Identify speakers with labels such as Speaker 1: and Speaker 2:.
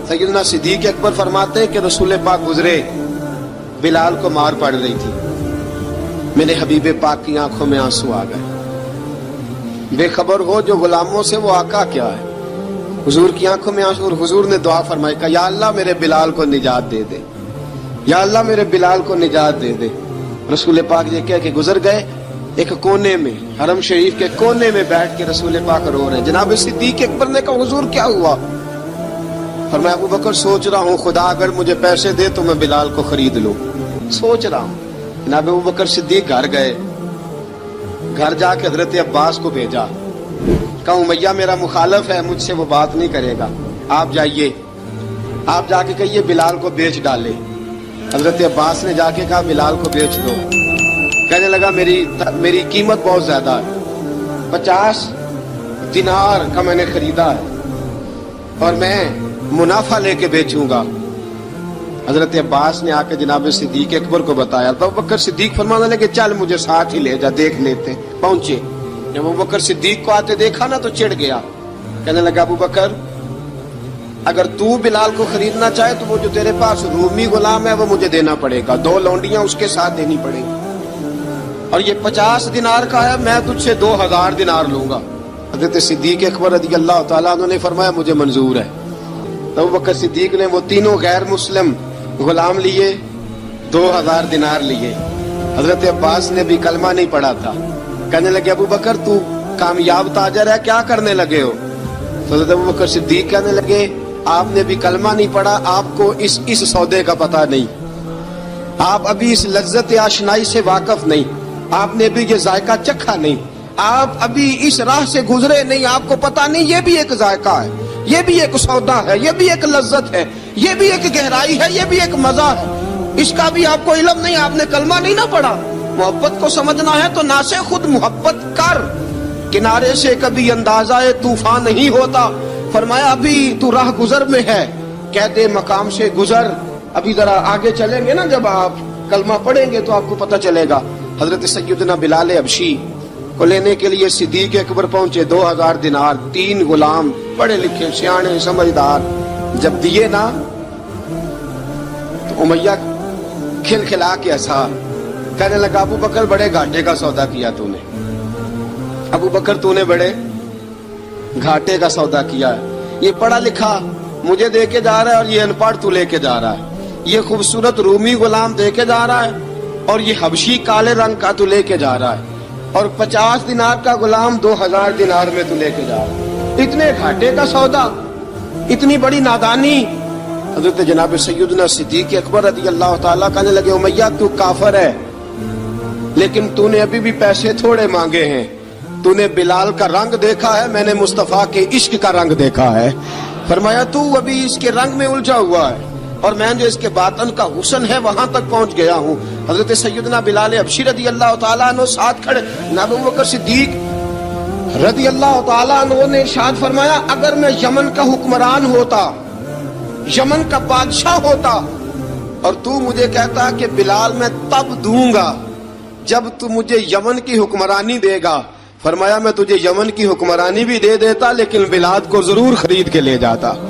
Speaker 1: सैयदना सिद्दीक अकबर फरमाते हैं कि रसूल पाक गुजरे, बिलाल को मार पड़ रही थी, मेरे हबीब पाक की आंखों में आंसू आ गए। बेखबर हो जो गुलामों से वो आका क्या है, हुजूर की आंखों में आंसू। और हुजूर ने दुआ फरमाई का या अल्लाह मेरे बिलाल को निजात दे दे, या अल्लाह मेरे बिलाल को निजात दे दे। रसूल पाक ये कह के गुजर गए। एक कोने में, हरम शरीफ के कोने में बैठ के रसूल पाक रो रहे हैं। जनाब सिद्दीक अकबर ने कहा हुजूर क्या हुआ? फरमाया अबू बकर सोच रहा हूँ खुदा अगर मुझे पैसे दे तो मैं बिलाल को खरीद लूं, सोच रहा हूँ। जनाब अबू बकर सिद्दीक घर गए, घर जाके हजरत अब्बास को भेजा, कहा उमैया मेरा मुखालिफ है, मुझसे वो बात नहीं करेगा, आप जाइए, आप जाके कहिए बिलाल को बेच डाले। हजरत अब्बास ने जाके कहा बिलाल को बेच दो। कहने लगा मेरी कीमत बहुत ज्यादा है, 50 दिनार का मैंने खरीदा है और मैं मुनाफा लेके बेचूंगा। हजरत अब्बास ने आके जनाब सिद्दीक अकबर को बताया तो अबू बकर सिद्दीक फरमाने लगे चल मुझे साथ ही ले जा, देख लेते। पहुंचे, जब अबू बकर सिद्दीक को आते देखा ना तो चिढ़ गया। कहने लगा अबू बकर अगर तू बिलाल को खरीदना चाहे तो वो जो तेरे पास रूमी गुलाम है वो मुझे देना पड़ेगा, 2 लौंडियां उसके साथ देनी पड़ेगी, और ये 50 दिनार का है, मैं तुझसे 2000 दिनार लूंगा। हजरत सिद्दीक अकबर रज़ी अल्लाह तआला अन्हु ने फरमाया मुझे मंजूर है। तो अबू बकर सिद्दीक ने वो तीनों गैर मुस्लिम गुलाम लिए, 2000 दिनार लिए। हजरत अब्बास ने भी कलमा नहीं पढ़ा था। कहने लगे अबू बकर तू कामयाब ताजर है, क्या करने लगे हो? तो हजरत अबू बकर सिद्दीक कहने लगे आपने भी कलमा नहीं पढ़ा, आपको इस सौदे का पता नहीं, आप अभी इस लज्जत आशनाई से वाकिफ नहीं, आपने भी ये जायका चखा नहीं, आप अभी इस राह से गुजरे नहीं, आपको पता नहीं ये भी एक जायका है, ये भी एक सौदा है, ये भी एक लज्जत है, ये भी एक गहराई है, ये भी एक मजा है, इसका भी आपको इल्म नहीं, आपने कलमा नहीं ना पढ़ा। मोहब्बत को समझना है तो ना से खुद मोहब्बत कर, किनारे से कभी अंदाजा तूफान नहीं होता। फरमाया अभी तू राह गुजर में है, कह दे मकाम से गुजर, अभी जरा आगे चलेंगे ना, जब आप कलमा पढ़ेंगे तो आपको पता चलेगा। हजरत सैयदना बिलाल हबशी को लेने के लिए सिद्दीक अकबर पहुंचे, 2000 दिनार, 3 गुलाम पढ़े लिखे सियाने समझदार, जब दिए ना तो उमैया खिलखिला के ऐसा कहने लगा अबू बकर बड़े घाटे का सौदा किया तूने, अबू बकर तूने बड़े घाटे का सौदा किया है, ये पढ़ा लिखा मुझे दे के जा रहा है और ये अनपढ़ तू लेके जा रहा है, ये खूबसूरत रूमी गुलाम दे के जा रहा है और ये हबशी काले रंग का तू लेके जा रहा है, और 50 दिनार का गुलाम 2000 दिनार में तू लेके जा रहा है, इतने घाटे का सौदा, इतनी बड़ी नादानी। हजरत जनाब सैयदना सिद्दीक अकबर रज़ी अल्लाह तआला कहने लगे उमैया तू काफिर है, लेकिन तूने अभी भी पैसे थोड़े मांगे हैं, तूने बिलाल का रंग देखा है, मैंने मुस्तफा के इश्क का रंग देखा है। फरमाया तू अभी इसके रंग में उलझा हुआ है और मैं जो इसके बातन का हुस्न है वहां तक पहुंच गया हूँ। हजरत सैयदना बिलाल हबशी रज़ी अल्लाह तआला अन्हु साथ खड़े, जनाब अबू बकर सिद्दीक रज़ी अल्लाह तआला अन्हु ने इरशाद फरमाया अगर मैं यमन का हुक्मरान होता, यमन का बादशाह होता, और तू मुझे कहता कि बिलाल मैं तब दूंगा जब तू मुझे यमन की हुक्मरानी देगा, फरमाया मैं तुझे यमन की हुक्मरानी भी दे देता लेकिन बिलाल को जरूर खरीद के ले जाता।